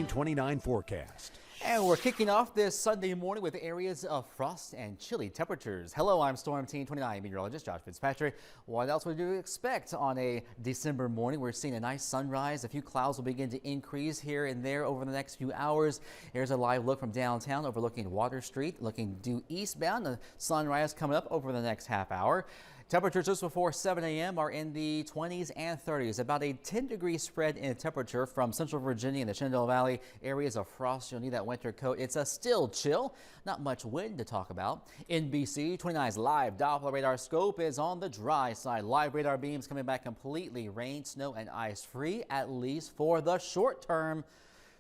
29 forecast. And we're kicking off this Sunday morning with areas of frost and chilly temperatures. Hello, I'm Storm Team 29 meteorologist Josh Fitzpatrick. What else would you expect on a December morning? We're seeing a nice sunrise. A few clouds will begin to increase here and there over the next few hours. Here's a live look from downtown overlooking Water Street, looking due eastbound. The sunrise coming up over the next half hour. Temperatures just before 7 a.m. are in the 20s and 30s. About a 10-degree spread in temperature from Central Virginia and the Shenandoah Valley. Areas of frost, you'll need that winter coat. It's a still chill, not much wind to talk about. NBC 29's live Doppler radar scope is on the dry side. Live radar beams coming back completely rain, snow, and ice free, at least for the short term.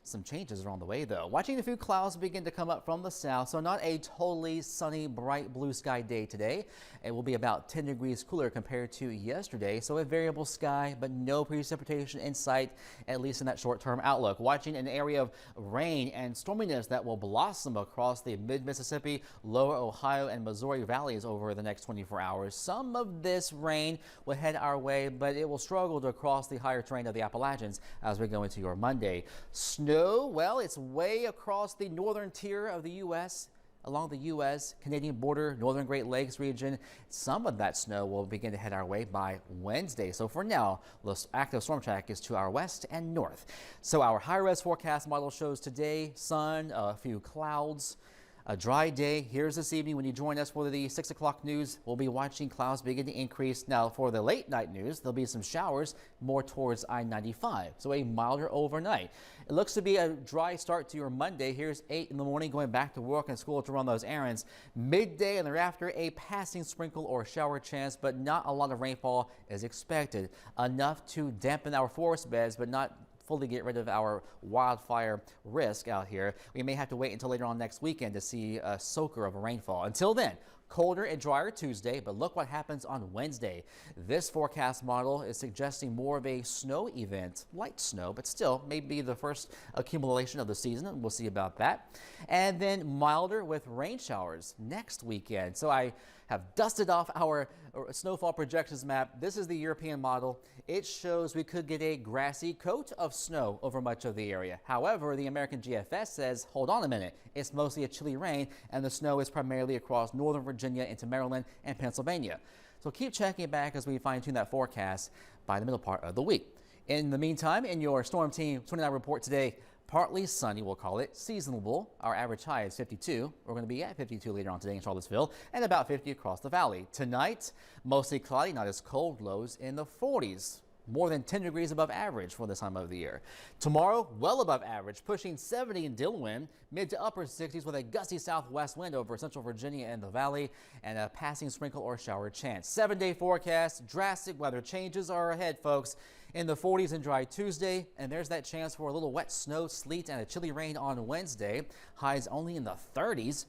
Some changes are on the way, though. Watching a few clouds begin to come up from the south, so not a totally sunny, bright blue sky day today. It will be about 10 degrees cooler compared to yesterday, so a variable sky, but no precipitation in sight, at least in that short-term outlook. Watching an area of rain and storminess that will blossom across the mid-Mississippi, lower Ohio, and Missouri valleys over the next 24 hours. Some of this rain will head our way, but it will struggle to cross the higher terrain of the Appalachians as we go into your Monday. Snow, well, it's way across the northern tier of the U.S., along the U.S.-Canadian border, northern Great Lakes region. Some of that snow will begin to head our way by Wednesday. So for now, the active storm track is to our west and north. So our high-res forecast model shows today sun, a few clouds, a dry day. Here's this evening when you join us for the 6 o'clock news. We'll be watching clouds begin to increase. Now for the late night news, there'll be some showers more towards I-95. So a milder overnight. It looks to be a dry start to your Monday. Here's 8 in the morning going back to work and school to run those errands. Midday and thereafter, a passing sprinkle or shower chance, but not a lot of rainfall is expected. Enough to dampen our forest beds, but not fully get rid of our wildfire risk out here. We may have to wait until later on next weekend to see a soaker of rainfall. Until then, colder and drier Tuesday, but look what happens on Wednesday. This forecast model is suggesting more of a snow event, light snow, but still maybe the first accumulation of the season. We'll see about that. And then milder with rain showers next weekend. So I have dusted off our snowfall projections map. This is the European model. It shows we could get a grassy coat of snow over much of the area. However, the American GFS says, hold on a minute, it's mostly a chilly rain and the snow is primarily across northern Virginia into Maryland and Pennsylvania. So keep checking back as we fine-tune that forecast by the middle part of the week. In the meantime, in your Storm Team 29 report today, partly sunny, we'll call it, seasonable. Our average high is 52. We're going to be at 52 later on today in Charlottesville and about 50 across the valley. Tonight, mostly cloudy, not as cold, lows in the 40s. More than 10 degrees above average for this time of the year. Tomorrow, well above average, pushing 70 in Dillon, mid to upper 60s with a gusty southwest wind over central Virginia and the valley, and a passing sprinkle or shower chance. 7-day forecast, drastic weather changes are ahead, folks. In the 40s and dry Tuesday, and there's that chance for a little wet snow, sleet, and a chilly rain on Wednesday. Highs only in the 30s.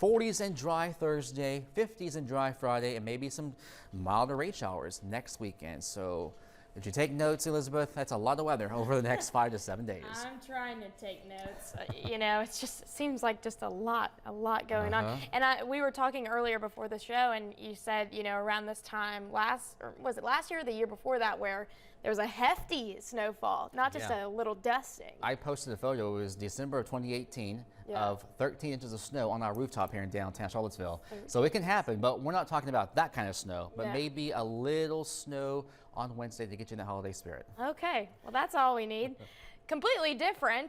40s and dry Thursday, 50s and dry Friday, and maybe some milder rain showers next weekend. So did you take notes, Elizabeth? That's a lot of weather over the next 5 to 7 days. I'm trying to take notes. You know, it seems like just a lot going on. And we were talking earlier before the show, and you said, you know, around this time was it last year or the year before that where there was a hefty snowfall, not just a little dusting. I posted a photo. It was December of 2018 of 13 inches of snow on our rooftop here in downtown Charlottesville. So it can happen, but we're not talking about that kind of snow, but maybe a little snow on Wednesday to get you in the holiday spirit. Okay, well, that's all we need. Completely different.